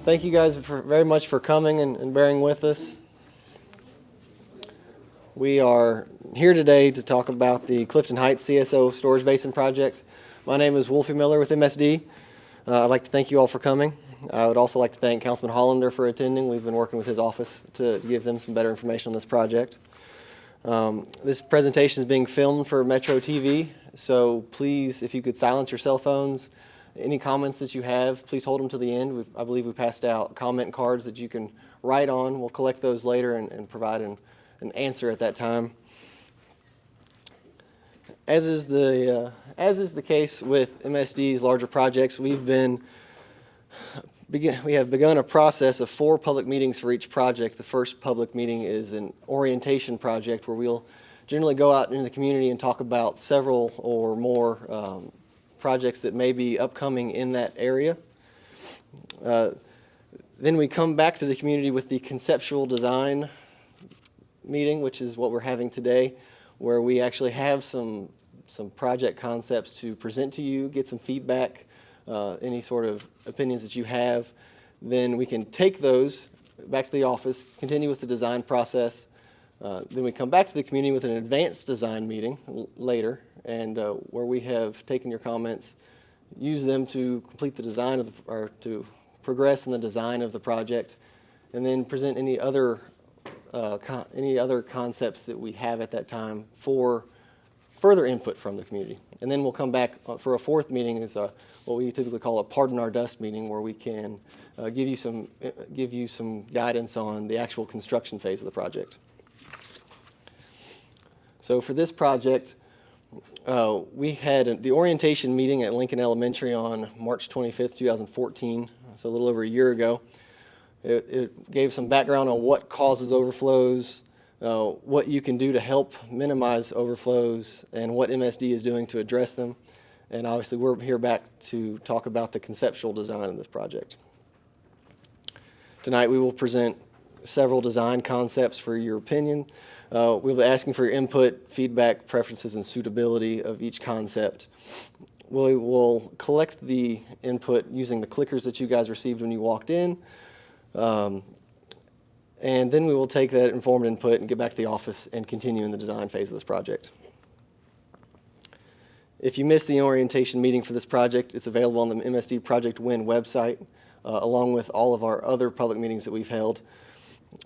Thank you guys very much for coming and bearing with us. We are here today to talk about the Clifton Heights CSO Storage Basin project. My name is Wolffie Miller with MSD. I'd like to thank you all for coming. I would also like to thank Councilman Hollander for attending. We've been working with his office to give them some better information on this project. This presentation is being filmed for Metro TV, so please, if you could silence your cell phones. Any comments that you have, please hold them to the end. I believe we passed out comment cards that you can write on. We'll collect those later and provide an answer at that time. As is the case with MSD's larger projects, we have begun a process of 4 public meetings for each project. The first public meeting is an orientation project where we'll generally go out into the community and talk about several or more projects that may be upcoming in that area. Then we come back to the community with the conceptual design meeting, which is what we're having today, where we actually have some project concepts to present to you, get some feedback, any sort of opinions that you have. Then we can take those back to the office, continue with the design process. Then we come back to the community with an advanced design meeting later, and where we have taken your comments, use them to complete the design or to progress in the design of the project, and then present any other concepts that we have at that time for further input from the community. And then we'll come back for a fourth meeting, is what we typically call a pardon our dust meeting, where we can give you some guidance on the actual construction phase of the project. So for this project, we had the orientation meeting at Lincoln Elementary on March 25th, 2014, so a little over a year ago. It gave some background on what causes overflows, what you can do to help minimize overflows, and what MSD is doing to address them. And obviously we're here back to talk about the conceptual design of this project. Tonight we will present several design concepts for your opinion. We'll be asking for your input, feedback, preferences, and suitability of each concept. We will collect the input using the clickers that you guys received when you walked in. And then we will take that informed input and get back to the office and continue in the design phase of this project. If you missed the orientation meeting for this project, it's available on the MSD Project Win website, along with all of our other public meetings that we've held.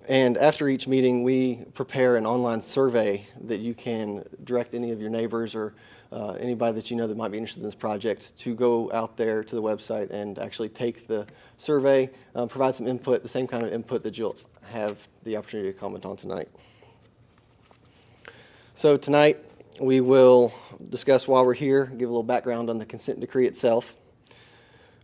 And after each meeting, we prepare an online survey that you can direct any of your neighbors or anybody that you know that might be interested in this project to go out there to the website and actually take the survey, provide some input, the same kind of input that you'll have the opportunity to comment on tonight. So tonight, we will discuss why we're here, give a little background on the consent decree itself.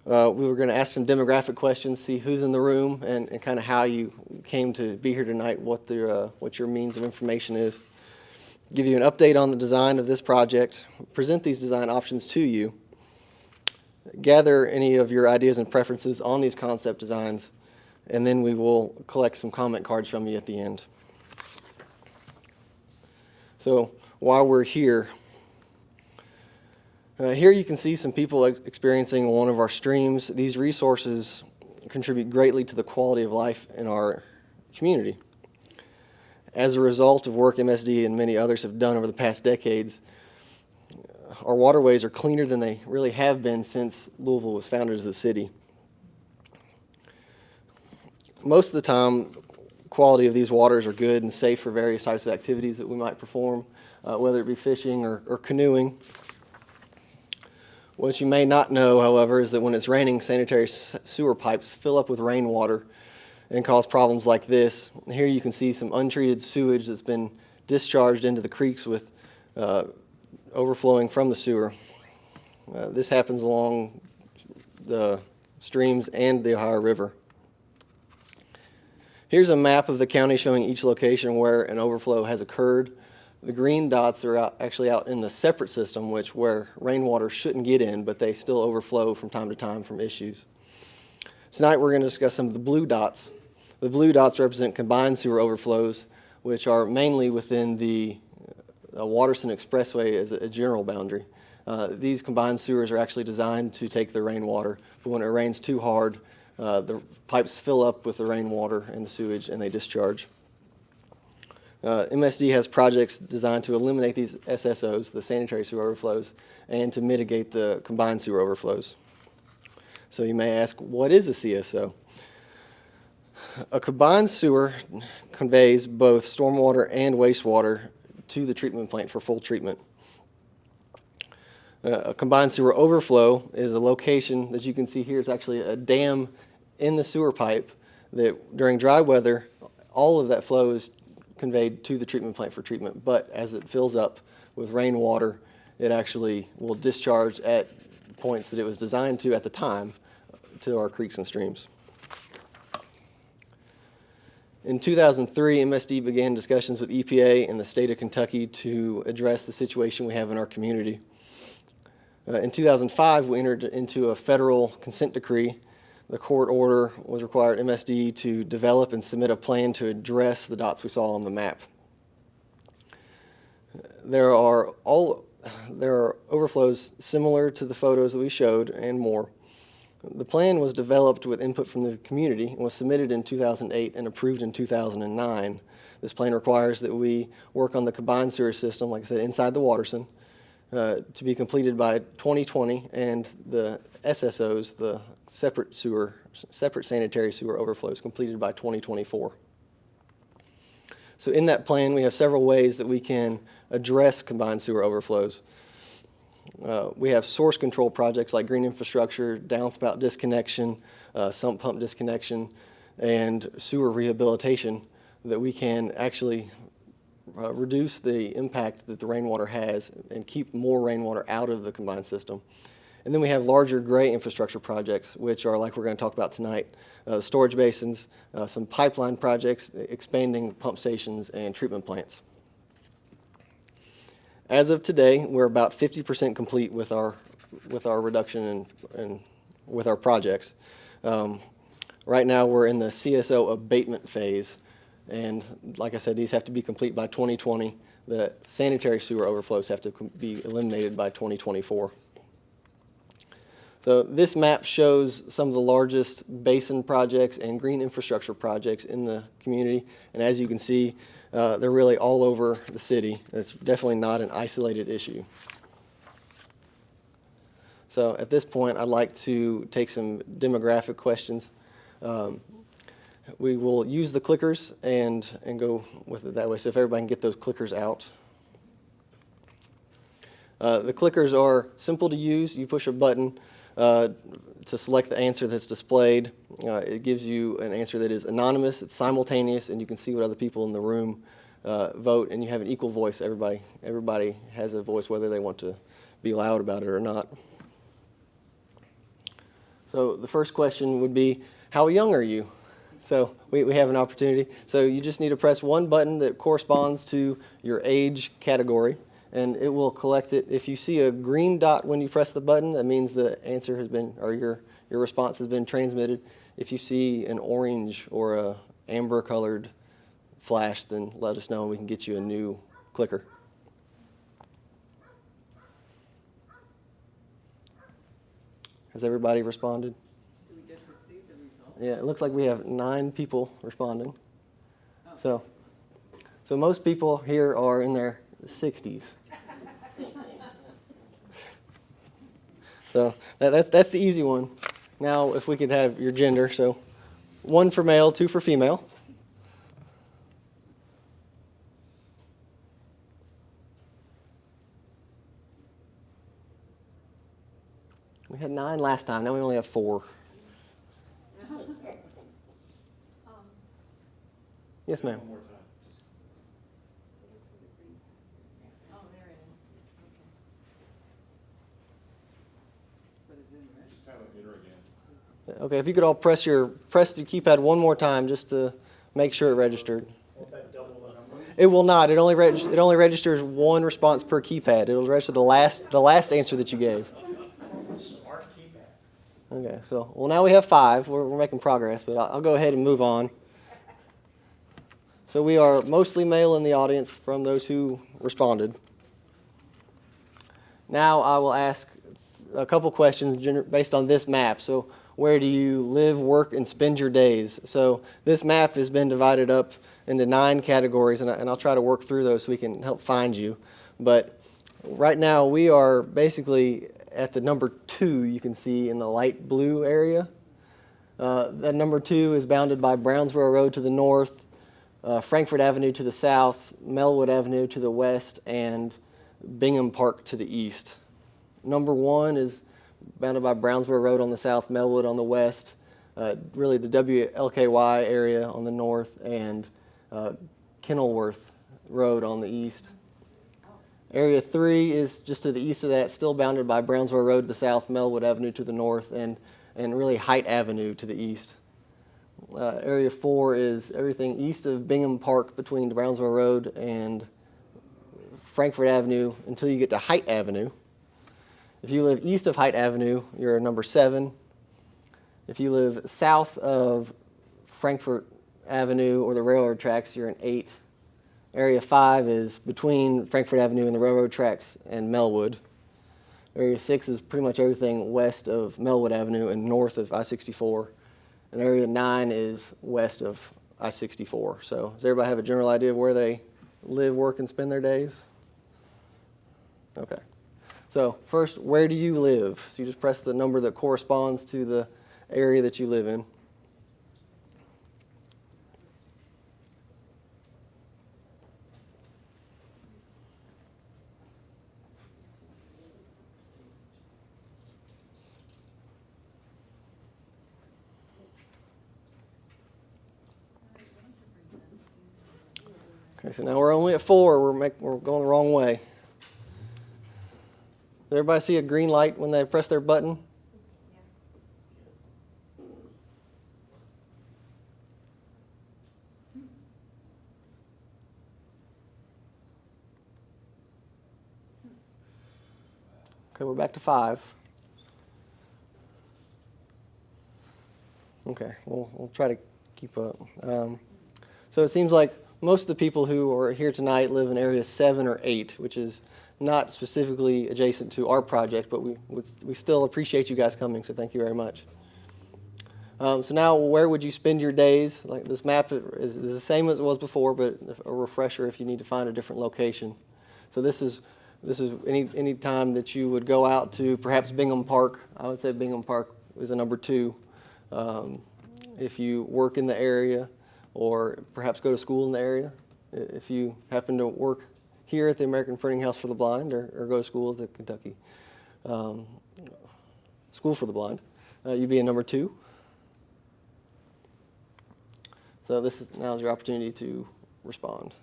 We were going to ask some demographic questions, see who's in the room, and kind of how you came to be here tonight, what your means of information is. Give you an update on the design of this project, present these design options to you, gather any of your ideas and preferences on these concept designs, and then we will collect some comment cards from you at the end. So while we're here, here you can see some people experiencing one of our streams. These resources contribute greatly to the quality of life in our community. As a result of work MSD and many others have done over the past decades, our waterways are cleaner than they really have been since Louisville was founded as a city. Most of the time, quality of these waters are good and safe for various types of activities that we might perform, whether it be fishing or canoeing. What you may not know, however, is that when it's raining, sanitary sewer pipes fill up with rainwater and cause problems like this. Here you can see some untreated sewage that's been discharged into the creeks with overflowing from the sewer. This happens along the streams and the Ohio River. Here's a map of the county showing each location where an overflow has occurred. The green dots are actually out in the separate system, where rainwater shouldn't get in, but they still overflow from time to time from issues. Tonight we're going to discuss some of the blue dots. The blue dots represent combined sewer overflows, which are mainly within the Waterson Expressway as a general boundary. These combined sewers are actually designed to take the rainwater, but when it rains too hard, The pipes fill up with the rainwater and the sewage, and they discharge. MSD has projects designed to eliminate these SSOs, the sanitary sewer overflows, and to mitigate the combined sewer overflows. So you may ask, what is a CSO? A combined sewer conveys both stormwater and wastewater to the treatment plant for full treatment. A combined sewer overflow is a location that you can see here. It's actually a dam in the sewer pipe that during dry weather, all of that flow is conveyed to the treatment plant for treatment. But as it fills up with rainwater, it actually will discharge at points that it was designed to at the time to our creeks and streams. In 2003, MSD began discussions with EPA and the state of Kentucky to address the situation we have in our community. In 2005, we entered into a federal consent decree. The court order was required MSD to develop and submit a plan to address the dots we saw on the map. There are overflows similar to the photos that we showed and more. The plan was developed with input from the community and was submitted in 2008 and approved in 2009. This plan requires that we work on the combined sewer system, like I said, inside the Waterson, to be completed by 2020, and the SSOs, the separate sanitary sewer overflows, completed by 2024. So in that plan, we have several ways that we can address combined sewer overflows. We have source control projects like green infrastructure, downspout disconnection, sump pump disconnection, and sewer rehabilitation that we can actually reduce the impact that the rainwater has and keep more rainwater out of the combined system. And then we have larger gray infrastructure projects, which are like we're going to talk about tonight, storage basins, some pipeline projects, expanding pump stations and treatment plants. As of today, we're about 50% complete with our reduction and with our projects. Right now, we're in the CSO abatement phase. And like I said, these have to be complete by 2020. The sanitary sewer overflows have to be eliminated by 2024. So this map shows some of the largest basin projects and green infrastructure projects in the community. And as you can see, they're really all over the city. It's definitely not an isolated issue. So at this point, I'd like to take some demographic questions. We will use the clickers and go with it that way. So if everybody can get those clickers out. The clickers are simple to use. You push a button to select the answer that's displayed. It gives you an answer that is anonymous, it's simultaneous, and you can see what other people in the room vote, and you have an equal voice. Everybody has a voice, whether they want to be loud about it or not. So the first question would be, how young are you? So we have an opportunity. So you just need to press one button that corresponds to your age category, and it will collect it. If you see a green dot when you press the button, that means the answer has been, or your response has been transmitted. If you see an orange or a amber colored flash, then let us know and we can get you a new clicker. Has everybody responded? Do we get to see the result? Yeah, it looks like we have 9 people responding. Oh. So most people here are in their 60s. So that's the easy one. Now, if we could have your gender, so 1 for male, 2 for female. We had 9 last time, now we only have 4. Yes, ma'am. Oh, there it is. Okay. Put it in, right? Just have it enter again. Okay, if you could all press the keypad one more time just to make sure it registered. Won't that double the number? It will not. It only registers 1 response per keypad. It'll register the last answer that you gave. Smart keypad. Okay, so well now we have 5. We're making progress, but I'll go ahead and move on. So we are mostly male in the audience from those who responded. Now I will ask a couple questions based on this map. So where do you live, work, and spend your days. So this map has been divided up into 9 categories, and I'll try to work through those so we can help find you. But right now we are basically at the number 2 you can see in the light blue area. That number 2 is bounded by Brownsboro Road to the north, Frankfort Avenue to the south, Melwood Avenue to the west, and Bingham Park to the east. Number 1 is bounded by Brownsboro Road on the south, Melwood on the west, really the WLKY area on the north, and Kenilworth Road on the east. Area 3 is just to the east of that, still bounded by Brownsboro Road to the south, Melwood Avenue to the north, and really Height Avenue to the east. Area 4 is everything east of Bingham Park between Brownsboro Road and Frankfort Avenue until you get to Height Avenue. If you live east of Height Avenue, you're number 7. If you live south of Frankfort Avenue or the railroad tracks, you're an 8. Area 5 is between Frankfort Avenue and the railroad tracks and Melwood. Area 6 is pretty much everything west of Melwood Avenue and north of I-64. And Area 9 is west of I-64. So does everybody have a general idea of where they live, work, and spend their days? Okay. So first, where do you live? So you just press the number that corresponds to the area that you live in. Okay, so now we're only at 4. We're going the wrong way. Does everybody see a green light when they press their button? Okay, we're back to 5. Okay, we'll try to keep up. So it seems like most of the people who are here tonight live in areas 7 or 8, which is not specifically adjacent to our project, but we still appreciate you guys coming, so thank you very much. So now, where would you spend your days? Like this map is the same as it was before, but a refresher if you need to find a different location. So this is any time that you would go out to perhaps Bingham Park. I would say Bingham Park is a number 2. If you work in the area, or perhaps go to school in the area. If you happen to work here at the American Printing House for the Blind, or go to school at the Kentucky School for the Blind, you'd be in number 2. So now's your opportunity to respond.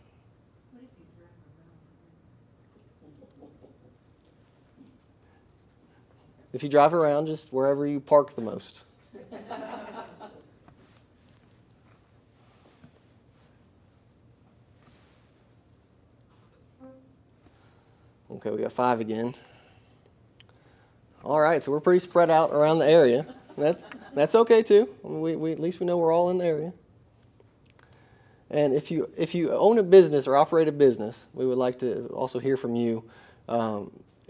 If you drive around, just wherever you park the most. Okay, we got 5 again. All right, so we're pretty spread out around the area. That's okay too. I mean, we at least we know we're all in the area. And if you own a business or operate a business, we would like to also hear from you.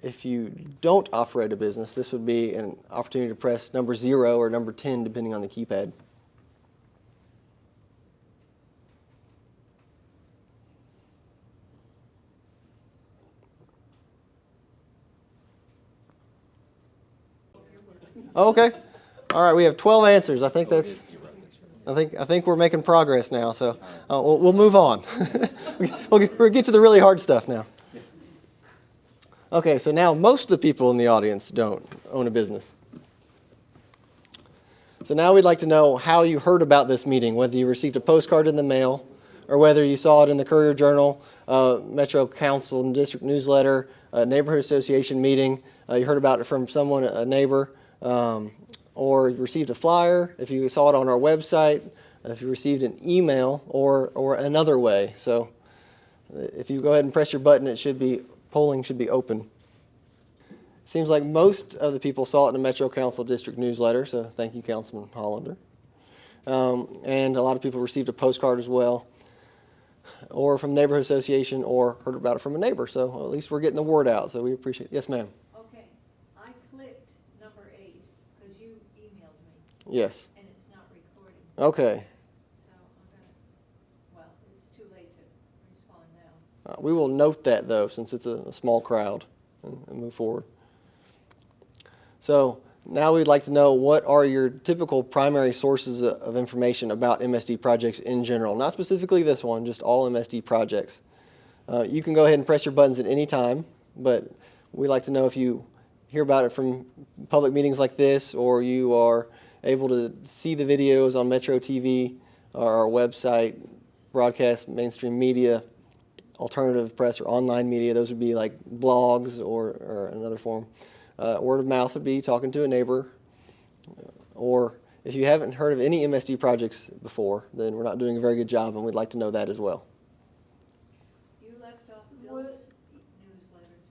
If you don't operate a business, this would be an opportunity to press number 0 or number 10, depending on the keypad. Okay. All right. We have 12 answers. I think we're making progress now. So we'll move on. We'll get to the really hard stuff now. Okay. So now most of the people in the audience don't own a business. So now we'd like to know how you heard about this meeting, whether you received a postcard in the mail, or whether you saw it in the Courier Journal, Metro Council and District Newsletter, a neighborhood association meeting. You heard about it from someone, a neighbor. Or you received a flyer, if you saw it on our website, if you received an email, or another way. So if you go ahead and press your button, polling should be open. It seems like most of the people saw it in the Metro Council District Newsletter, so thank you, Councilman Hollander. And a lot of people received a postcard as well, or from neighborhood association, or heard about it from a neighbor. So at least we're getting the word out, so we appreciate it. Yes, ma'am. Okay, I clicked number 8 because you emailed me. Yes. and it's not recording. Okay. So I'm gonna, well, it's too late to respond now. We will note that, though, since it's a small crowd, and move forward. So now we'd like to know, what are your typical primary sources of information about MSD projects in general? Not specifically this one, just all MSD projects. You can go ahead and press your buttons at any time, but we'd like to know if you hear about it from public meetings like this, or you are able to see the videos on Metro TV or our website, broadcast, mainstream media, alternative press, or online media. Those would be like blogs or another form. Word of mouth would be talking to a neighbor. Or if you haven't heard of any MSD projects before, then we're not doing a very good job, and we'd like to know that as well. You left off Bill's newsletters.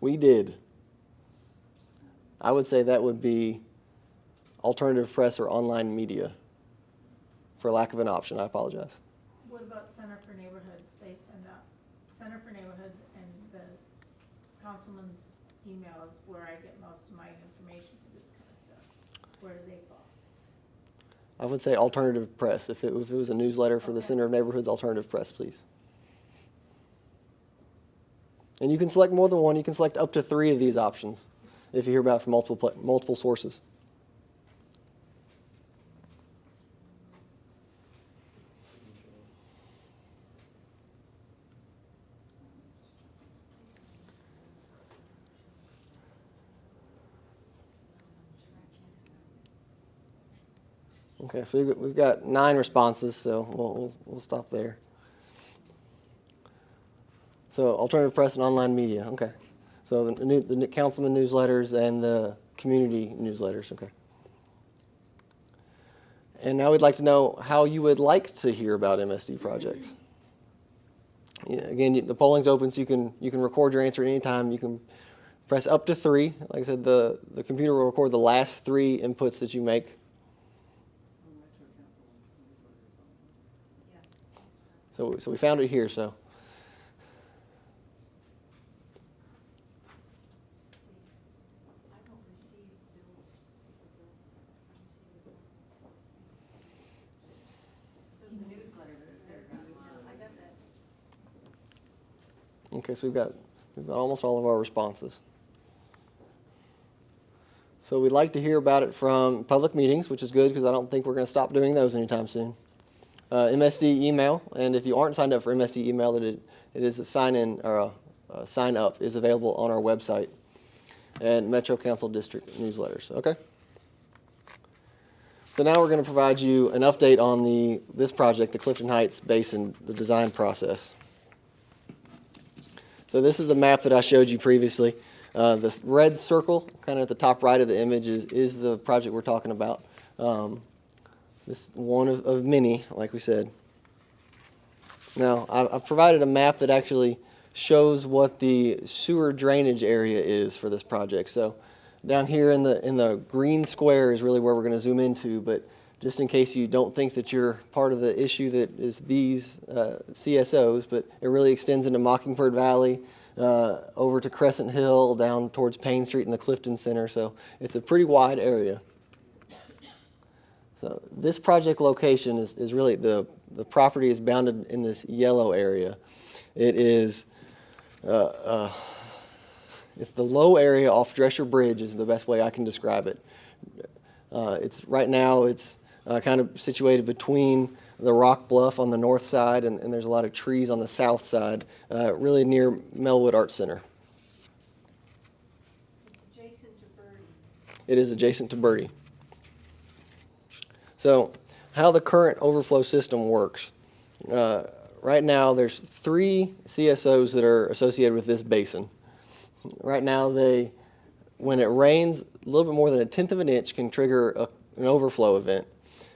We did. I would say that would be alternative press or online media. For lack of an option, I apologize. What about Center for Neighborhoods? They send out Center for Neighborhoods, and the councilman's email is where I get most of my information for this kind of stuff. Where do they fall? I would say alternative press. If it was a newsletter for the Center of Neighborhoods, alternative press, please. And you can select more than one. You can select up to 3 of these options if you hear about it from multiple sources. Okay, so we've got 9 responses, so we'll stop there. So alternative press and online media, okay. So the councilman newsletters and the community newsletters, okay. And now we'd like to know how you would like to hear about MSD projects. Yeah, again, the polling's open, so you can record your answer at any time. You can press up to 3. Like I said, the computer will record the last 3 inputs that you make. Yeah. So we found it here, so. I don't receive bills. The newsletter is there. I got that. Okay, so we've got almost all of our responses. So we'd like to hear about it from public meetings, which is good because I don't think we're going to stop doing those anytime soon. MSD email, and if you aren't signed up for MSD email, it is a sign-in or a sign-up is available on our website, and Metro Council District newsletters. Okay. So now we're going to provide you an update on this project, the Clifton Heights Basin, the design process. So this is the map that I showed you previously. This red circle, kind of at the top right of the image, is the project we're talking about. This one of many, like we said. Now, I've provided a map that actually shows what the sewer drainage area is for this project. So down here in the green square is really where we're going to zoom into, but just in case you don't think that you're part of the issue that is these CSOs, but it really extends into Mockingbird Valley, over to Crescent Hill, down towards Payne Street and the Clifton Center. So it's a pretty wide area. So this project location is really, the property is bounded in this yellow area. It is, it's the low area off Drescher Bridge is the best way I can describe it. Right now it's kind of situated between the Rock Bluff on the north side, and there's a lot of trees on the south side, really near Melwood Art Center. It's adjacent to Birdie. It is adjacent to Birdie. So how the current overflow system works. Right now there's 3 CSOs that are associated with this basin. Right now when it rains, a little bit more than 1/10 of an inch can trigger an overflow event.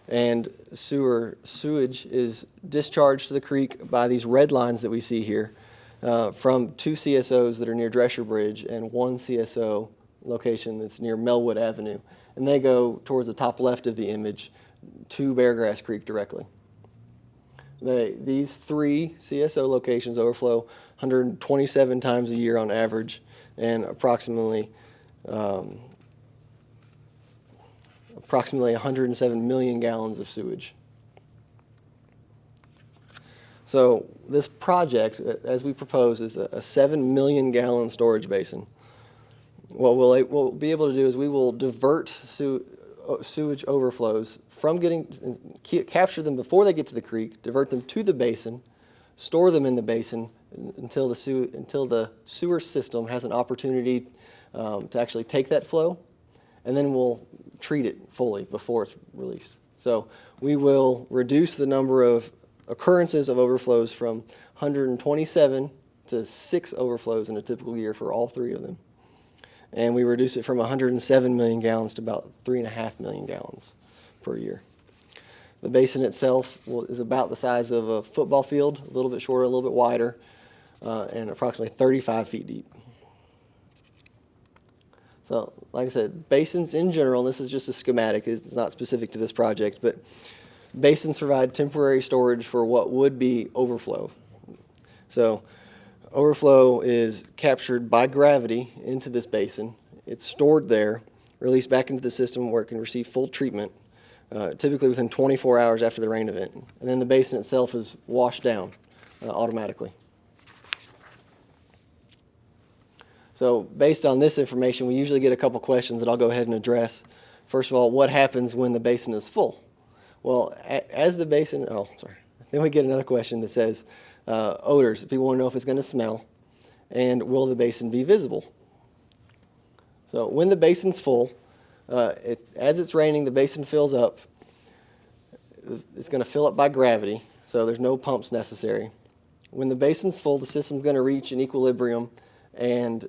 And sewage is discharged to the creek by these red lines that we see here from 2 CSOs that are near Drescher Bridge and 1 CSO location that's near Melwood Avenue. And they go towards the top left of the image to Beargrass Creek directly. These 3 CSO locations overflow 127 times a year on average, and approximately approximately 107 million gallons of sewage. So this project, as we propose, is a 7 million gallon storage basin. What we'll be able to do is we will divert sewage overflows from capture them before they get to the creek, divert them to the basin, store them in the basin until the sewer system has an opportunity to actually take that flow, and then we'll treat it fully before it's released. So we will reduce the number of occurrences of overflows from 127 to 6 overflows in a typical year for all 3 of them. And we reduce it from 107 million gallons to about 3.5 million gallons per year. The basin itself is about the size of a football field, a little bit shorter, a little bit wider, and approximately 35 feet deep. So, like I said, basins in general, and this is just a schematic, it's not specific to this project, but basins provide temporary storage for what would be overflow. So, overflow is captured by gravity into this basin. It's stored there, released back into the system where it can receive full treatment, typically within 24 hours after the rain event. And then the basin itself is washed down automatically. So based on this information, we usually get a couple questions that I'll go ahead and address. First of all, what happens when the basin is full? Well, as the basin, then we get another question that says, odors. People want to know if it's going to smell, and will the basin be visible? So when the basin's full, as it's raining, the basin fills up. It's going to fill up by gravity, so there's no pumps necessary. When the basin's full, the system's going to reach an equilibrium and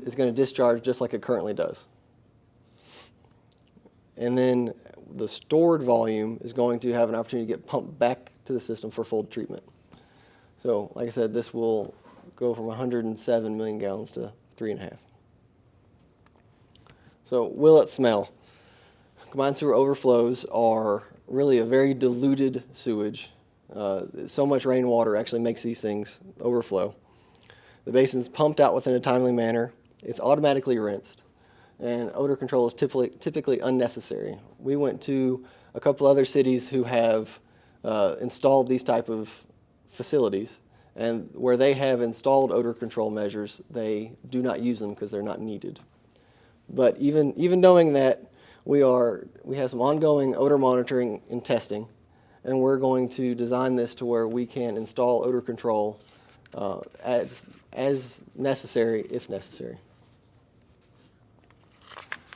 is going to discharge just like it currently does. And then the stored volume is going to have an opportunity to get pumped back to the system for full treatment. So, like I said, this will go from 107 million gallons to 3.5. So, will it smell? Combined sewer overflows are really a very diluted sewage. So much rainwater actually makes these things overflow. The basin's pumped out within a timely manner. It's automatically rinsed, and odor control is typically unnecessary. We went to a couple other cities who have installed these type of facilities, and where they have installed odor control measures, they do not use them because they're not needed. But even knowing that, we have some ongoing odor monitoring and testing, and we're going to design this to where we can install odor control as necessary, if necessary.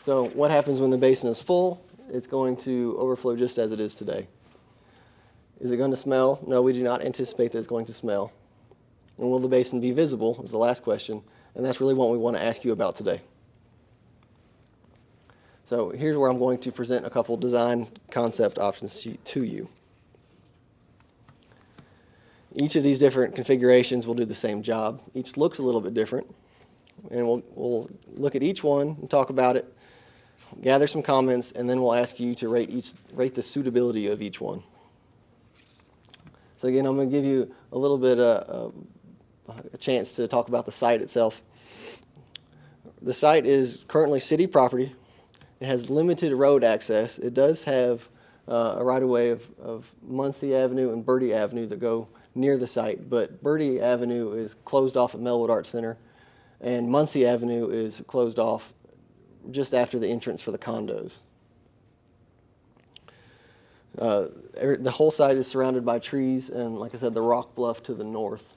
So what happens when the basin is full? It's going to overflow just as it is today. Is it going to smell? No, we do not anticipate that it's going to smell. And will the basin be visible is the last question, and that's really what we want to ask you about today. So here's where I'm going to present a couple design concept options to you. Each of these different configurations will do the same job. Each looks a little bit different, and we'll look at each one and talk about it, gather some comments, and then we'll ask you to rate the suitability of each one. So again, I'm going to give you a little bit a chance to talk about the site itself. The site is currently city property. It has limited road access. It does have a right-of-way of Muncie Avenue and Bertie Avenue that go near the site, but Bertie Avenue is closed off at Melwood Arts Center, and Muncie Avenue is closed off just after the entrance for the condos. The whole site is surrounded by trees and, like I said, the rock bluff to the north.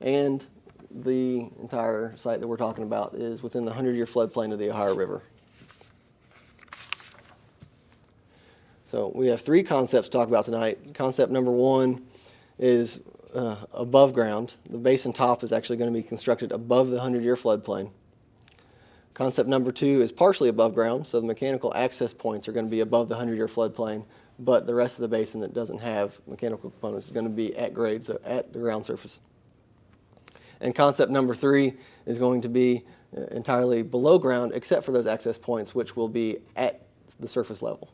And the entire site that we're talking about is within the 100-year floodplain of the Ohio River. So we have 3 concepts to talk about tonight. Concept number 1 is above ground. The basin top is actually going to be constructed above the 100-year floodplain. Concept number 2 is partially above ground, so the mechanical access points are going to be above the 100-year floodplain, but the rest of the basin that doesn't have mechanical components is going to be at grade, so at the ground surface. And concept number 3 is going to be entirely below ground, except for those access points, which will be at the surface level.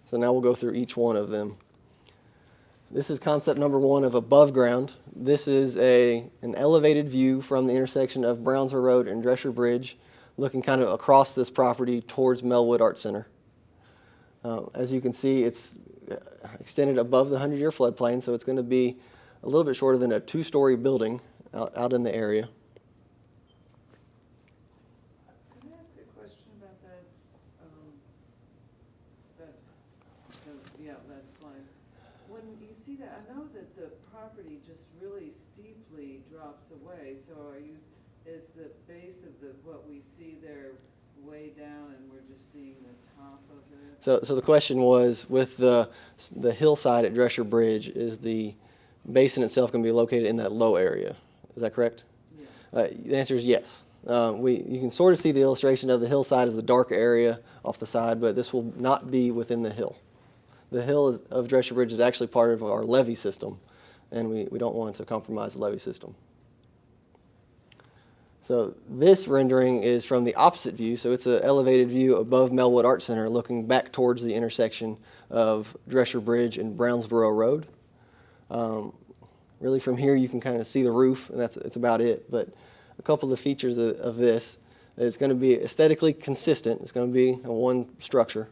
So now we'll go through each one of them. This is concept number 1 of above ground. This is an elevated view from the intersection of Brownsville Road and Drescher Bridge looking kind of across this property towards Melwood Art Center. As you can see, it's extended above the 100-year floodplain, so it's going to be a little bit shorter than a 2-story building out in the area. Can I ask a question about that, that slide? When you see that, I know that the property just really steeply drops away, so is the base of what we see there way down and we're just seeing the top of it? So the question was, with the hillside at Drescher Bridge, is the basin itself going to be located in that low area? Is that correct? Yeah. The answer is yes. You can sort of see the illustration of the hillside as the dark area off the side, but this will not be within the hill. The hill of Drescher Bridge is actually part of our levee system, and we don't want to compromise the levee system. So this rendering is from the opposite view, so it's an elevated view above Melwood Art Center looking back towards the intersection of Drescher Bridge and Brownsboro Road. Really from here you can kind of see the roof, and that's about it. But a couple of the features of this, it's going to be aesthetically consistent. It's going to be a one structure.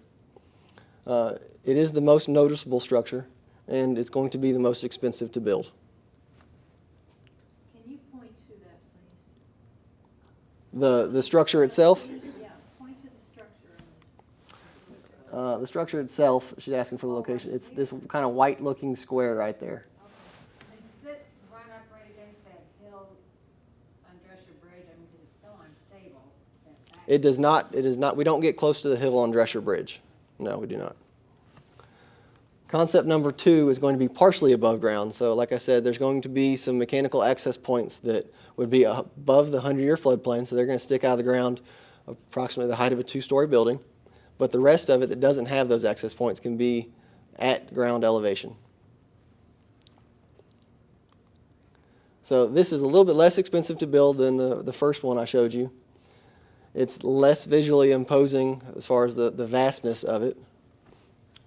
It is the most noticeable structure, and it's going to be the most expensive to build. Can you point to that, please? The structure itself, Yeah, point to the structure. the structure itself, she's asking for the location. It's this kind of white-looking square right there. Okay. And does it run up right against that hill on Drescher Bridge? I mean, because it's so unstable. It does not. It is not. We don't get close to the hill on Drescher Bridge. No, we do not. Concept number 2 is going to be partially above ground. So like I said, there's going to be some mechanical access points that would be above the 100-year floodplain. So they're going to stick out of the ground approximately the height of a 2-story building. But the rest of it that doesn't have those access points can be at ground elevation. So this is a little bit less expensive to build than the first one I showed you. It's less visually imposing as far as the vastness of it.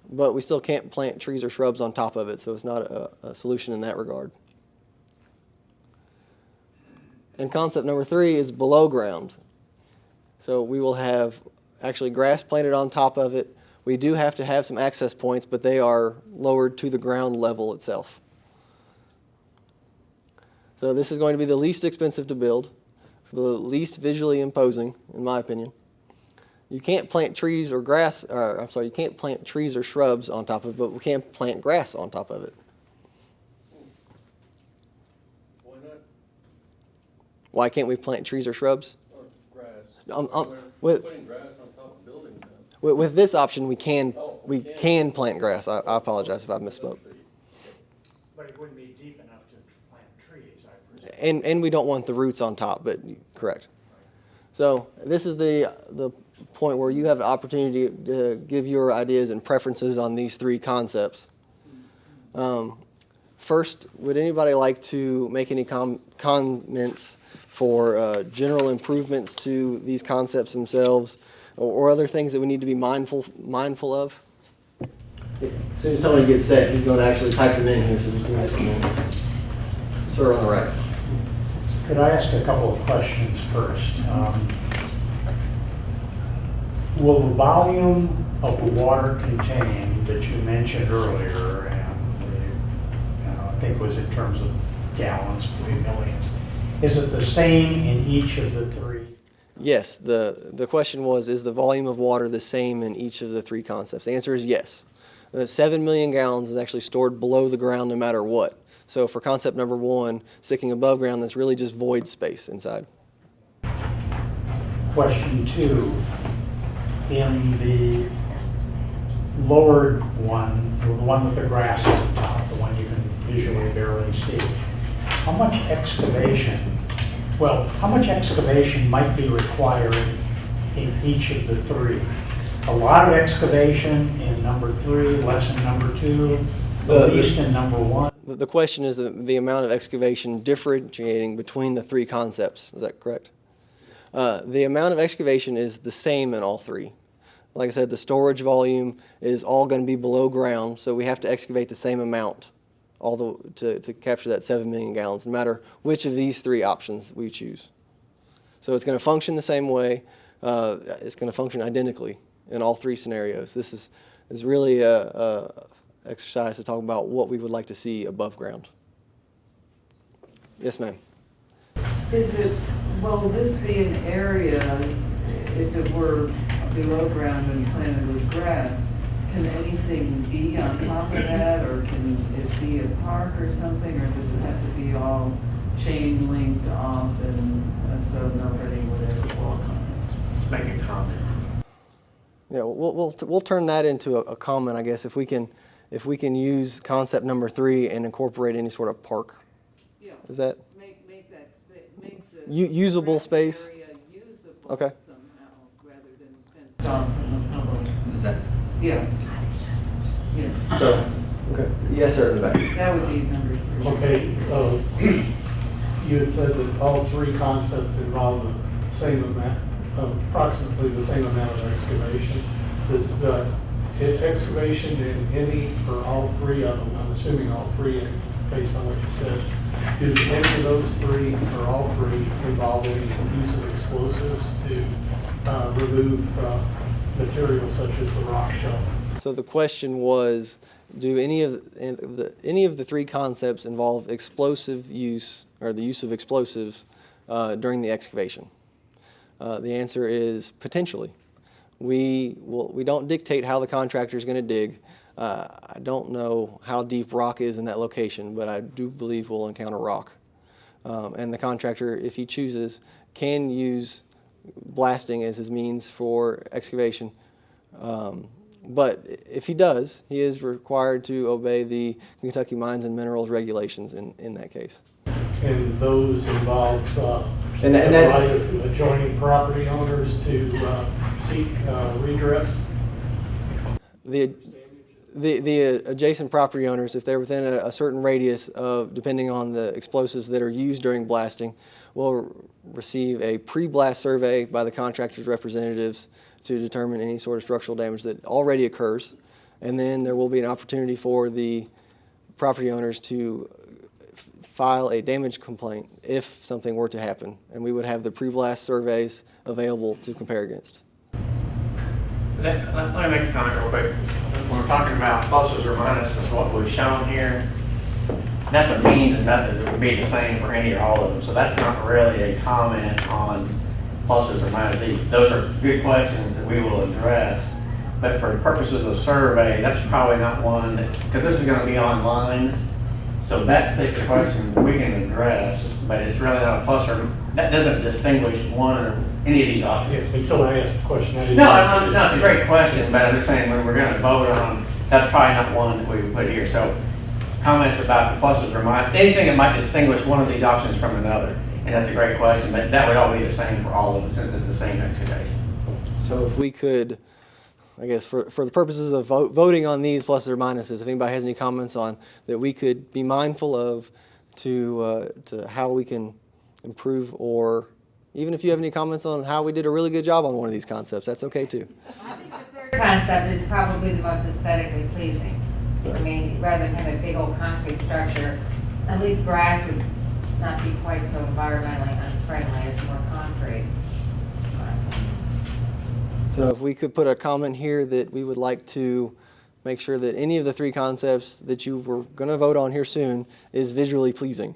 But we still can't plant trees or shrubs on top of it, so it's not a solution in that regard. And concept number 3 is below ground. So we will have actually grass planted on top of it. We do have to have some access points, but they are lowered to the ground level itself. So this is going to be the least expensive to build. It's the least visually imposing, in my opinion. You can't plant trees or grass, or I'm sorry, you can't plant trees or shrubs on top of it, but we can plant grass on top of it. Why not? Why can't we plant trees or shrubs? Grass. With, Putting grass on top of buildings now. with this option, we can Oh, we we can. can plant grass. I apologize if I misspoke. But it wouldn't be deep enough to plant trees, I presume. And we don't want the roots on top, but correct. So this is the point where you have the opportunity to give your ideas and preferences on these 3 concepts. First, would anybody like to make any comments for general improvements to these concepts themselves, or other things that we need to be mindful of? As soon as Tony gets set, he's going to actually type them in here. So just give us a moment. Sir on the right. Could I ask a couple of questions first? Will the volume of the water contained that you mentioned earlier, and I think it was in terms of gallons, millions, is it the same in each of the 3? Yes. The question was, is the volume of water the same in each of the 3 concepts? The answer is yes. The 7 million gallons is actually stored below the ground no matter what. So for concept number 1, sticking above ground, that's really just void space inside. Question 2, in the lowered one, the one with the grass on top, the one you can visually barely see, how much excavation might be required in each of the 3? A lot of excavation in number 3, less in number 2, the least in number 1. The question is the amount of excavation differentiating between the 3 concepts. Is that correct? The amount of excavation is the same in all 3. Like I said, the storage volume is all going to be below ground, so we have to excavate the same amount to capture that 7 million gallons, no matter which of these 3 options we choose. So it's going to function the same way. It's going to function identically in all three scenarios. This is really a exercise to talk about what we would like to see above ground. Yes, ma'am. Will this be an area, if it were below ground and planted with grass, can anything be on top of that, or can it be a park or something, or does it have to be all chain linked off and so nobody would ever walk on it? Make a comment. Yeah, we'll turn that into a comment, I guess, if we can use concept number 3 and incorporate any sort of park. Yeah. Is that Make that make the. usable grass space? area usable Okay. somehow, rather than fenced off from the public. Is that, Yeah. Yeah. So, okay. Yes, sir, in the back. That would be number 3. Okay, you had said that all three concepts involve the same amount, approximately the same amount of excavation. Is the excavation in any or all three of them, I'm assuming all three based on what you said, do any of those three or all three involve any use of explosives to remove materials such as the rock shelf? So the question was, do any of the three concepts involve explosive use or the use of explosives during the excavation? The answer is potentially. We don't dictate how the contractor is going to dig. I don't know how deep rock is in that location, but I do believe we'll encounter rock. And the contractor, if he chooses, can use blasting as his means for excavation. But if he does, he is required to obey the Kentucky Mines and Minerals regulations in that case. And those involve And the that- right of adjoining property owners to seek redress? The adjacent property owners, if they're within a certain radius of, depending on the explosives that are used during blasting, will receive a pre-blast survey by the contractor's representatives to determine any sort of structural damage that already occurs. And then there will be an opportunity for the property owners to file a damage complaint if something were to happen. And we would have the pre-blast surveys available to compare against. Let me make a comment real quick. When we're talking about pluses or minuses, what we've shown here, that's a means and methods. It would be the same for any or all of them. So that's not really a comment on pluses or minuses. Those are good questions that we will address. But for purposes of survey, that's probably not one that, because this is going to be online. So that particular question we can address, but it's really not a plus or, that doesn't distinguish one or any of these options. Yes, until I asked the question, I didn't. No, it's a great question, but I'm just saying when we're going to vote on, that's probably not one that we would put here. So comments about the pluses or minuses, anything that might distinguish one of these options from another, and that's a great question, but that would all be the same for all of them since it's the same excavation. So if we could, I guess for the purposes of voting on these pluses or minuses, if anybody has any comments on that we could be mindful of to how we can improve, or even if you have any comments on how we did a really good job on one of these concepts, that's okay too. I think the third concept is probably the most aesthetically pleasing. I mean, rather than have a big old concrete structure, at least grass would not be quite so environmentally unfriendly as more concrete. So if we could put a comment here that we would like to make sure that any of the three concepts that you were going to vote on here soon is visually pleasing.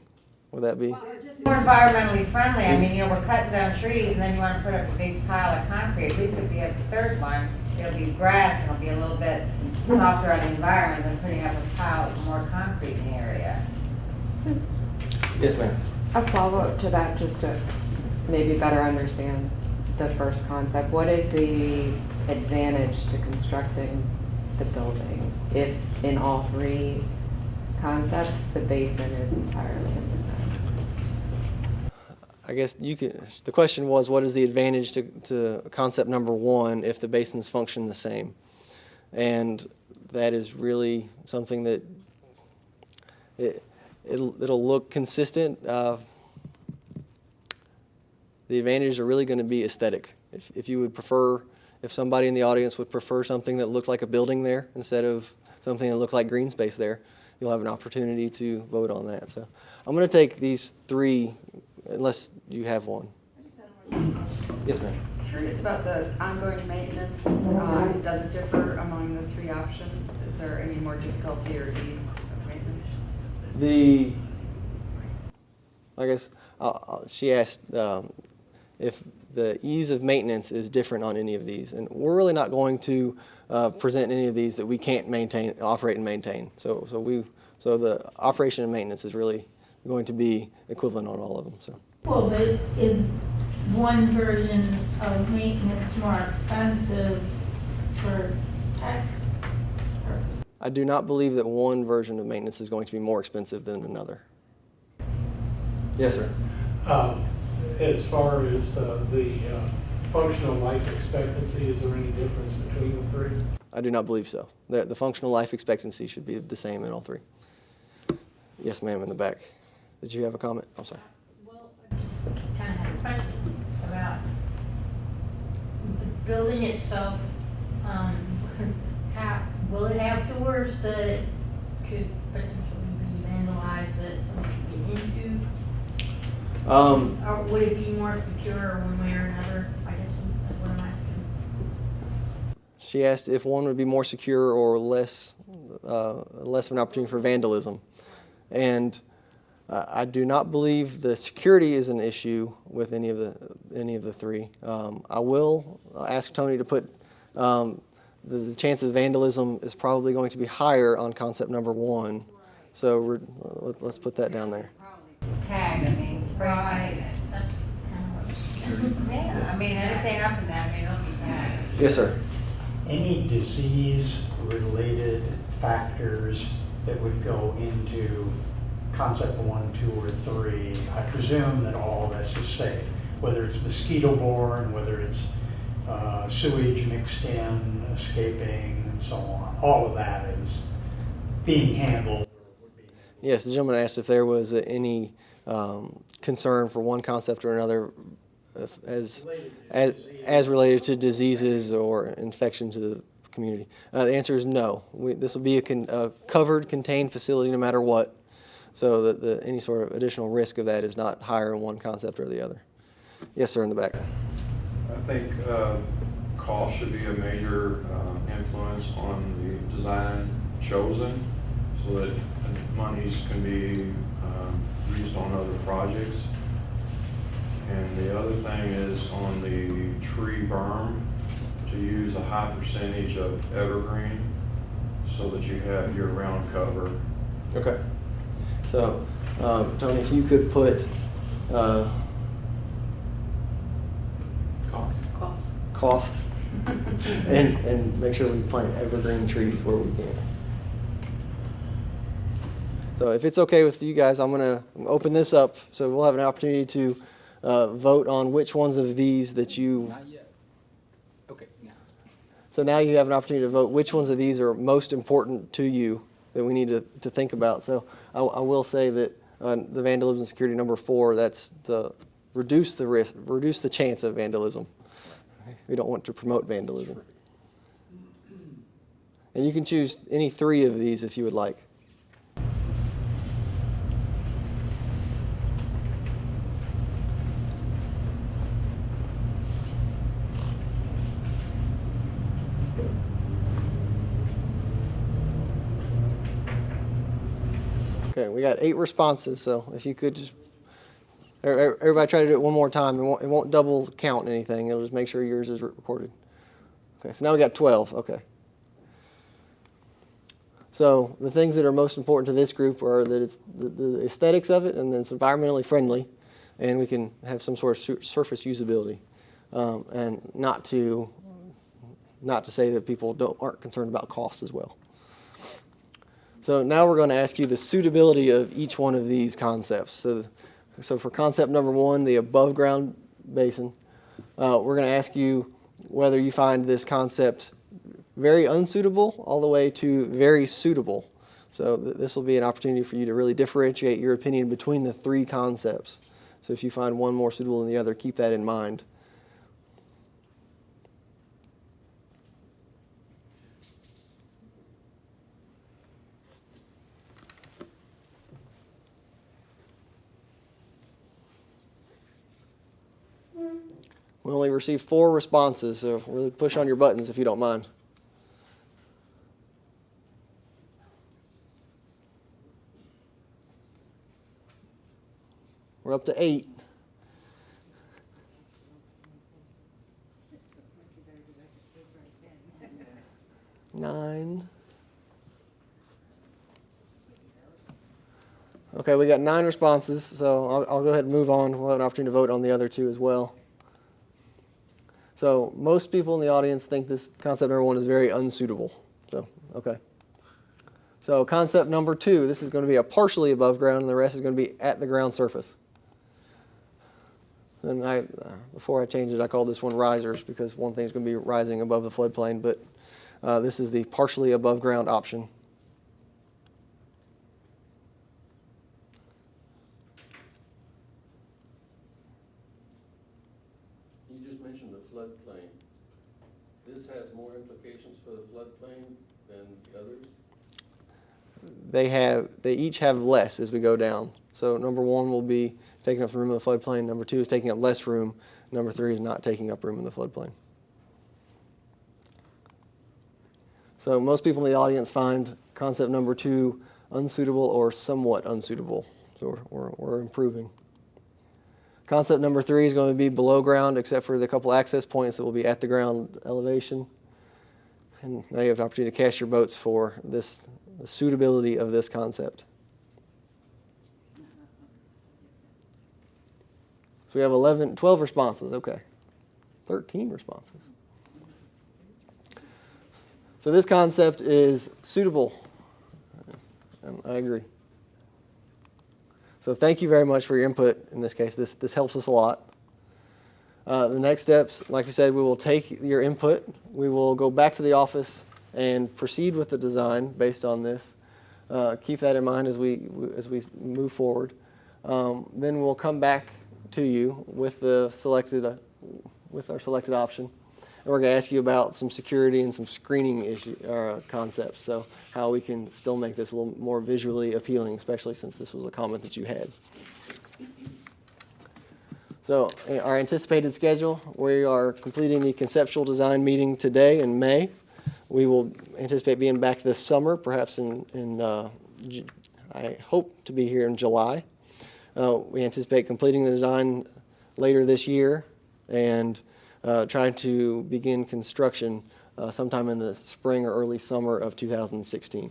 Would that be? Just more environmentally friendly. I mean, we're cutting down trees and then you want to put up a big pile of concrete. At least if we have the third one, it'll be grass and it'll be a little bit softer on the environment than putting up a pile of more concrete in the area. Yes, ma'am. A follow-up to that, just to maybe better understand the first concept. What is the advantage to constructing the building if in all three concepts the basin is entirely independent? I guess the question was, what is the advantage to concept number 1 if the basins function the same? And that is really something that it'll look consistent. The advantages are really going to be aesthetic. If you would prefer, if somebody in the audience would prefer something that looked like a building there instead of something that looked like green space there, you'll have an opportunity to vote on that. So I'm going to take these three, unless you have one. I just had one Yes, ma'am. Curious about the ongoing maintenance. Does it differ among the three options? Is there any more difficulty or ease of maintenance? I guess she asked if the ease of maintenance is different on any of these, and we're really not going to present any of these that we can't operate and maintain. So the operation and maintenance is really going to be equivalent on all of them. So. Well, but is one version of maintenance more expensive for tax purposes? I do not believe that one version of maintenance is going to be more expensive than another. Yes, sir. As far as the functional life expectancy, is there any difference between the three? I do not believe so. The functional life expectancy should be the same in all three. Yes, ma'am, in the back. Did you have a comment? I'm sorry. Well, I just kind of had a question about the building itself. Will it have doors that could potentially be vandalized that someone could get into? Or would it be more secure one way or another? I guess that's what I'm asking. She asked if one would be more secure or less of an opportunity for vandalism. And I do not believe the security is an issue with any of the three. I will ask Tony to put the chance of vandalism is probably going to be higher on concept number 1. So let's put that down there. Tag, I mean, spray painted. That's kind of what. Yeah, I mean, anything up in that, I mean, it'll be tagged. Yes, sir. Any disease-related factors that would go into concept 1, 2, or 3, I presume that all this is safe, whether it's mosquito-borne, whether it's sewage mixed in, escaping, and so on. All of that is being handled. Yes, the gentleman asked if there was any concern for one concept or another as related to diseases or infection to the community. The answer is no. This will be a covered, contained facility no matter what, so that any sort of additional risk of that is not higher in one concept or the other. Yes, sir, in the back. I think cost should be a major influence on the design chosen, so that monies can be used on other projects. And the other thing is on the tree berm, to use a high percentage of evergreen so that you have year-round cover. Okay. So, Tony, if you could put cost and make sure we plant evergreen trees where we can. So if it's okay with you guys, I'm going to open this up so we'll have an opportunity to vote on which ones of these that you... Not yet. Okay, now. So now you have an opportunity to vote which ones of these are most important to you that we need to think about. So I will say that the vandalism and security number 4, that's the reduce the risk, reduce the chance of vandalism. We don't want to promote vandalism. And you can choose any 3 of these if you would like. Okay, we got 8 responses, so if you could just, everybody try to do it one more time. It won't double count anything. It'll just make sure yours is recorded. Okay, so now we got 12. Okay. So the things that are most important to this group are that it's the aesthetics of it, and then it's environmentally friendly, and we can have some sort of surface usability, and not to say that people aren't concerned about cost as well. So now we're going to ask you the suitability of each one of these concepts. So for concept number 1, the above ground basin, we're going to ask you whether you find this concept very unsuitable all the way to very suitable. So this will be an opportunity for you to really differentiate your opinion between the 3 concepts. So if you find one more suitable than the other, keep that in mind. We only received 4 responses, so really push on your buttons if you don't mind. We're up to 8. Nine. Okay, we got 9 responses, so I'll go ahead and move on. We'll have an opportunity to vote on the other 2 as well. So most people in the audience think this concept number 1 is very unsuitable. So, okay. So concept number 2, this is going to be a partially above ground, and the rest is going to be at the ground surface. And before I changed it, I called this one risers because one thing is going to be rising above the floodplain, but this is the partially above ground option. You just mentioned the floodplain. This has more implications for the floodplain than the others? They each have less as we go down. So number 1 will be taking up room in the floodplain. Number 2 is taking up less room. Number 3 is not taking up room in the floodplain. So most people in the audience find concept number 2 unsuitable or somewhat unsuitable. So we're improving. Concept number 3 is going to be below ground, except for the couple access points that will be at the ground elevation. And now you have the opportunity to cast your votes for this, the suitability of this concept. So we have 12 responses. Okay. 13 responses. So this concept is suitable, and I agree. So thank you very much for your input in this case. This helps us a lot. The next steps, like we said, we will take your input. We will go back to the office and proceed with the design based on this. Keep that in mind as we move forward. Then we'll come back to you with our selected option. And we're going to ask you about some security and some screening concepts, so how we can still make this a little more visually appealing, especially since this was a comment that you had. So our anticipated schedule, we are completing the conceptual design meeting today in May. We will anticipate being back this summer, perhaps I hope to be here in July. We anticipate completing the design later this year and trying to begin construction sometime in the spring or early summer of 2016.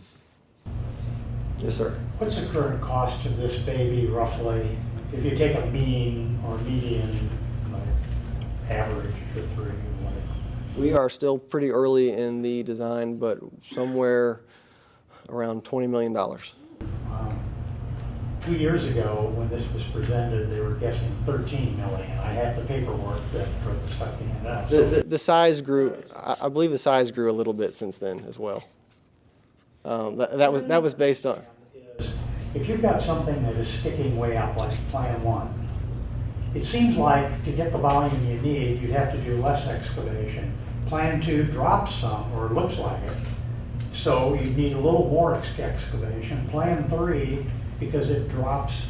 Yes, sir. What's the current cost of this baby roughly, if you take a mean or median, average for 3? We are still pretty early in the design, but somewhere around $20 million. 2 years ago, when this was presented, they were guessing 13 million. I had the paperwork that wrote the stuff in it. The size grew. I believe the size grew a little bit since then as well. That was based on. If you've got something that is sticking way out like Plan 1, it seems like to get the volume you need, you'd have to do less excavation. Plan 2 drops some, or looks like it, so you need a little more excavation. Plan 3, because it drops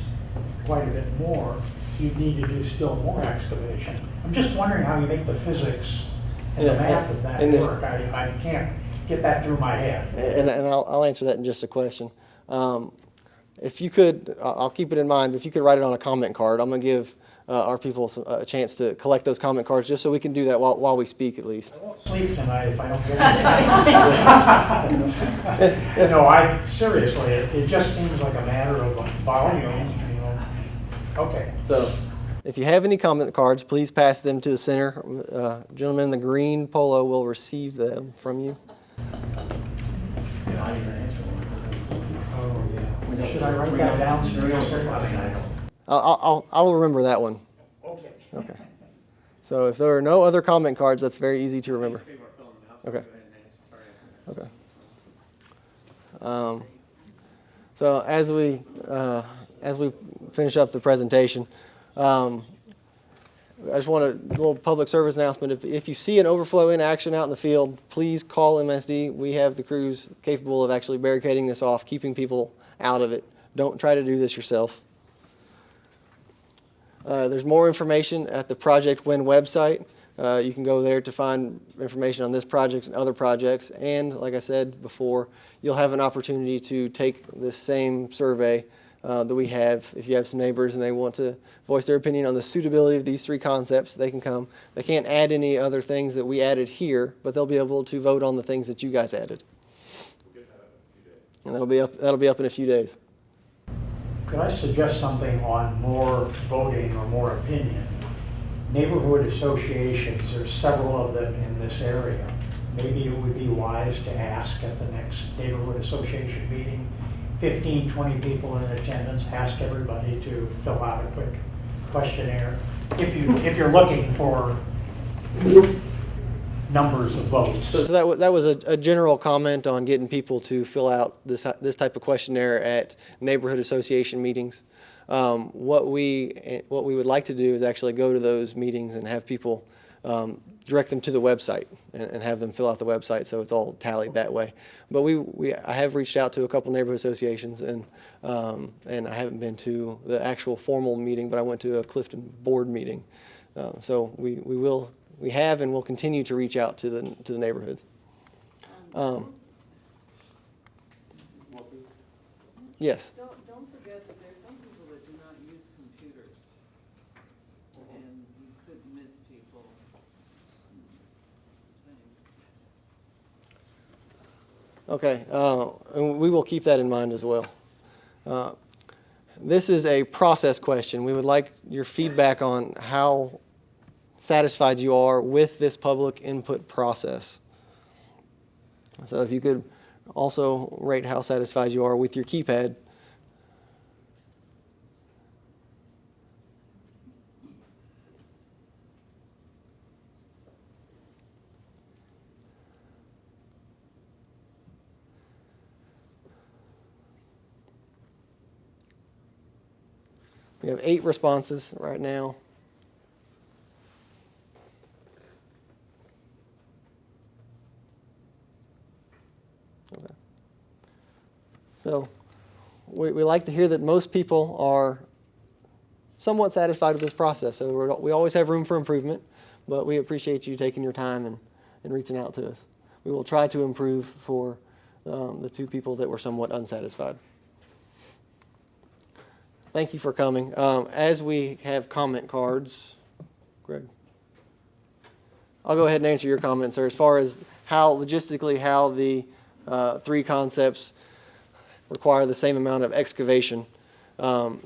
quite a bit more, you need to do still more excavation. I'm just wondering how you make the physics and the math of that work. I can't get that through my head. And I'll answer that in just a question. If you could, I'll keep it in mind, if you could write it on a comment card, I'm going to give our people a chance to collect those comment cards just so we can do that while we speak at least. I won't sleep tonight if I don't get it. No, seriously, it just seems like a matter of volume, Okay. So if you have any comment cards, please pass them to the center. Gentleman in the green polo will receive them from you. Should I write that down? I'll remember that one. Okay. Okay. So if there are no other comment cards, that's very easy to remember. Okay. Okay. So as we finish up the presentation, I just want a little public service announcement. If you see an overflow in action out in the field, please call MSD. We have the crews capable of actually barricading this off, keeping people out of it. Don't try to do this yourself. There's more information at the Project Win website. You can go there to find information on this project and other projects. And like I said before, you'll have an opportunity to take this same survey that we have. If you have some neighbors and they want to voice their opinion on the suitability of these 3 concepts, they can come. They can't add any other things that we added here, but they'll be able to vote on the things that you guys added. And that'll be up in a few days. Could I suggest something on more voting or more opinion? Neighborhood associations, there's several of them in this area. Maybe it would be wise to ask at the next neighborhood association meeting, 15, 20 people in attendance, ask everybody to fill out a quick questionnaire. If you're looking for numbers of votes. So that was a general comment on getting people to fill out this type of questionnaire at neighborhood association meetings. What we would like to do is actually go to those meetings and have people direct them to the website and have them fill out the website so it's all tallied that way. But I have reached out to a couple neighborhood associations and I haven't been to the actual formal meeting, but I went to a Clifton board meeting. So we have and will continue to reach out to the neighborhoods. Yes. Don't forget that there's some people that do not use computers, and you could miss people. Okay, and we will keep that in mind as well. This is a process question. We would like your feedback on how satisfied you are with this public input process. So if you could also rate how satisfied you are with your keypad. We have 8 responses right now. Okay. So we like to hear that most people are somewhat satisfied with this process. So we always have room for improvement, but we appreciate you taking your time and reaching out to us. We will try to improve for the 2 people that were somewhat unsatisfied. Thank you for coming. As we have comment cards, Greg, I'll go ahead and answer your comments, sir. As far as how logistically how the 3 concepts require the same amount of excavation,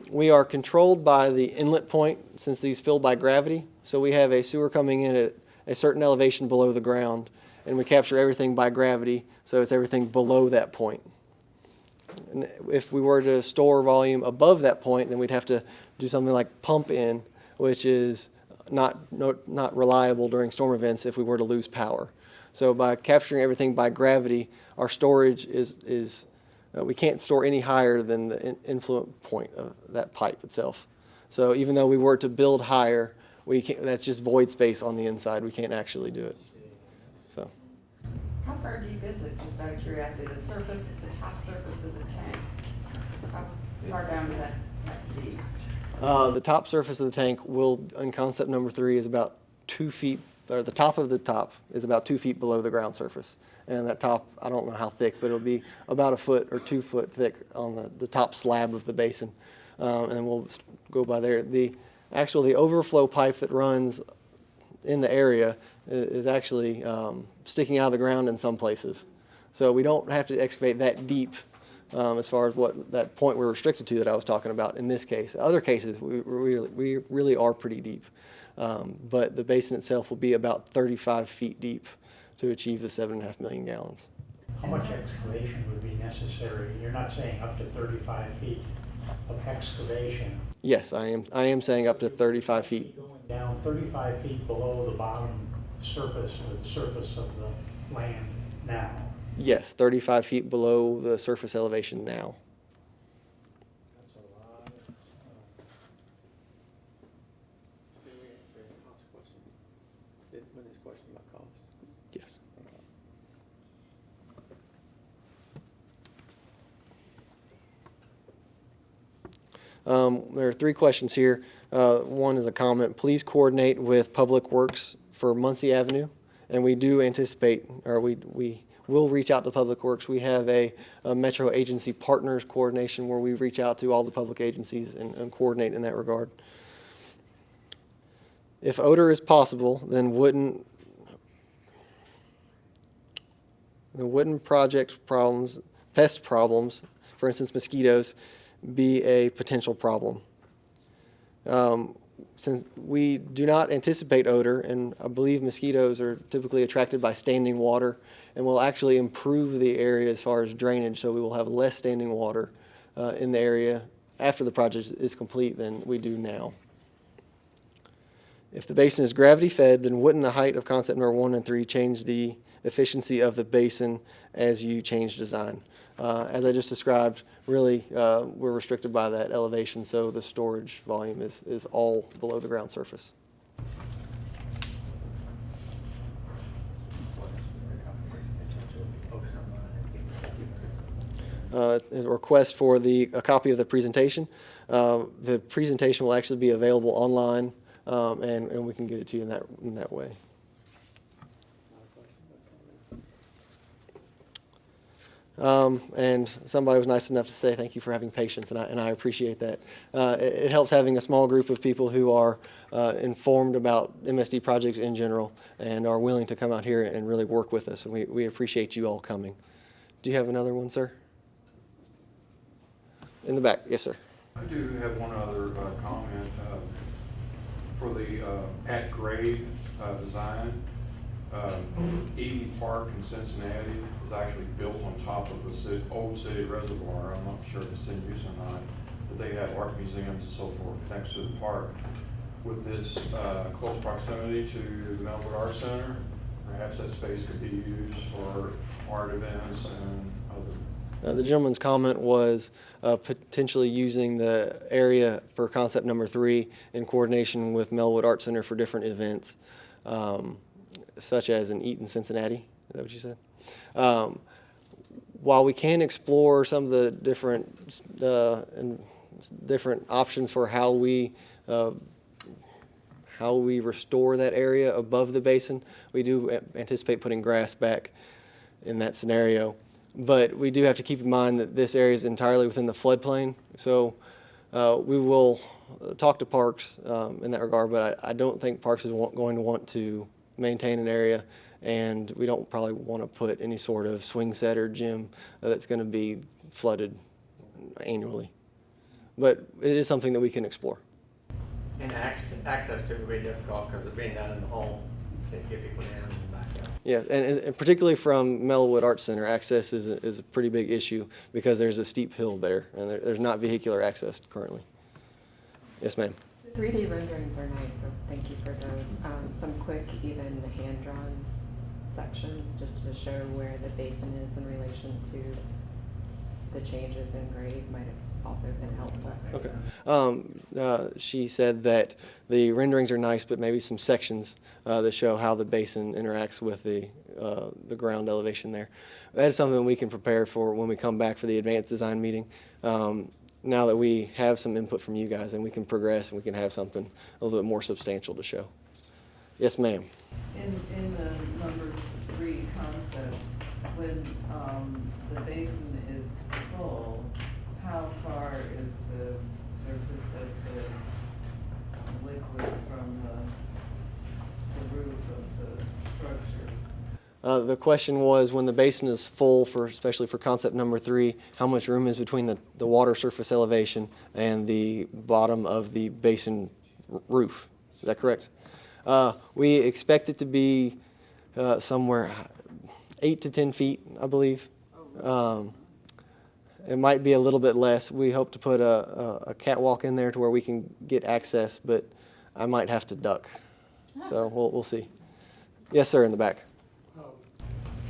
we are controlled by the inlet point since these fill by gravity. So we have a sewer coming in at a certain elevation below the ground, and we capture everything by gravity, so it's everything below that point. And if we were to store volume above that point, then we'd have to do something like pump in, which is not reliable during storm events if we were to lose power. So by capturing everything by gravity, our storage is we can't store any higher than the influent point of that pipe itself. So even though we were to build higher, that's just void space on the inside. We can't actually do it. So. How far deep is it, just out of curiosity, the top surface of the tank? How far down is that deep? The top surface of the tank in concept number 3 is about 2 feet, or the top of the top is about 2 feet below the ground surface. And that top, I don't know how thick, but it'll be about 1 foot or 2 foot thick on the top slab of the basin. And we'll go by there. The overflow pipe that runs in the area is actually sticking out of the ground in some places. So we don't have to excavate that deep as far as what that point we're restricted to that I was talking about in this case. Other cases, we really are pretty deep. But the basin itself will be about 35 feet deep to achieve the 7.5 million gallons. How much excavation would be necessary? You're not saying up to 35 feet of excavation. Yes, I am saying up to 35 feet. Going down 35 feet below the bottom surface or the surface of the land now. Yes, 35 feet below the surface elevation now. That's a lot. Yes. There are 3 questions here. One is a comment. Please coordinate with Public Works for Muncie Avenue, and we do anticipate, or we will reach out to Public Works. We have a Metro Agency Partners Coordination where we reach out to all the public agencies and coordinate in that regard. If odor is possible, then wouldn't project problems, pest problems, for instance mosquitoes, be a potential problem? Since we do not anticipate odor, and I believe mosquitoes are typically attracted by standing water, and will actually improve the area as far as drainage, so we will have less standing water in the area after the project is complete than we do now. If the basin is gravity fed, then wouldn't the height of concept number 1 and 3 change the efficiency of the basin as you change design? As I just described, really we're restricted by that elevation, so the storage volume is all below the ground surface. A request for a copy of the presentation. The presentation will actually be available online, and we can get it to you in that way. And somebody was nice enough to say thank you for having patience, and I appreciate that. It helps having a small group of people who are informed about MSD projects in general and are willing to come out here and really work with us, and we appreciate you all coming. Do you have another one, sir? In the back, yes, sir. I do have one other comment. For the at-grade design, Eden Park in Cincinnati was actually built on top of the old city reservoir. I'm not sure if it's in use or not, but they have art museums and so forth next to the park. With this close proximity to the Melwood Art Center, perhaps that space could be used for art events and other. The gentleman's comment was potentially using the area for concept number 3 in coordination with Melwood Art Center for different events, such as in Eaton, Cincinnati. Is that what you said? While we can explore some of the different options for how we restore that area above the basin, we do anticipate putting grass back in that scenario. But we do have to keep in mind that this area is entirely within the floodplain, so we will talk to Parks in that regard, but I don't think Parks is going to want to maintain an area, and we don't probably want to put any sort of swing set or gym that's going to be flooded annually. But it is something that we can explore. And access to it would be difficult because of being down in the hole, can't get people in and back out. Yeah, and particularly from Melwood Arts Center, access is a pretty big issue because there's a steep hill there, and there's not vehicular access currently. Yes, ma'am. The 3D renderings are nice, so thank you for those. Some quick, even hand-drawn sections just to show where the basin is in relation to the changes in grade might have also been helpful. Okay. She said that the renderings are nice, but maybe some sections that show how the basin interacts with the ground elevation there. That's something we can prepare for when we come back for the advanced design meeting. Now that we have some input from you guys, and we can progress and we can have something a little bit more substantial to show. Yes, ma'am. In the number 3 concept, when the basin is full, how far is the surface of the liquid from the roof of the structure? The question was, when the basin is full, especially for concept number 3, how much room is between the water surface elevation and the bottom of the basin roof? Is that correct? We expect it to be somewhere 8 to 10 feet, I believe. It might be a little bit less. We hope to put a catwalk in there to where we can get access, but I might have to duck. So we'll see. Yes, sir, in the back.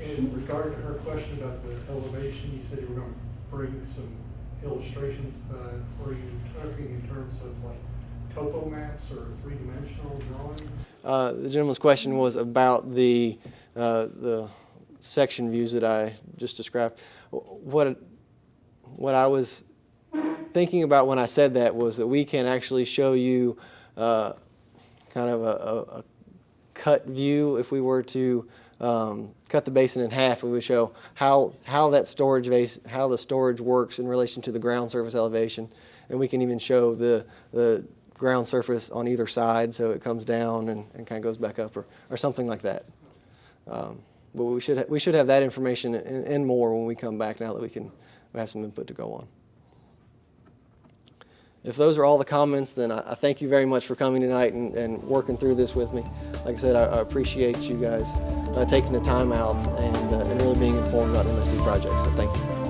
In regard to her question about the elevation, you said you were going to bring some illustrations. Were you talking in terms of like topo maps or three-dimensional drawings? The gentleman's question was about the section views that I just described. What I was thinking about when I said that was that we can actually show you kind of a cut view. If we were to cut the basin in half, we would show how that storage how the storage works in relation to the ground surface elevation, and we can even show the ground surface on either side, so it comes down and kind of goes back up, or something like that. But we should have that information and more when we come back, now that we have some input to go on. If those are all the comments, then I thank you very much for coming tonight and working through this with me. Like I said, I appreciate you guys taking the time out and really being informed about MSD projects, so thank you.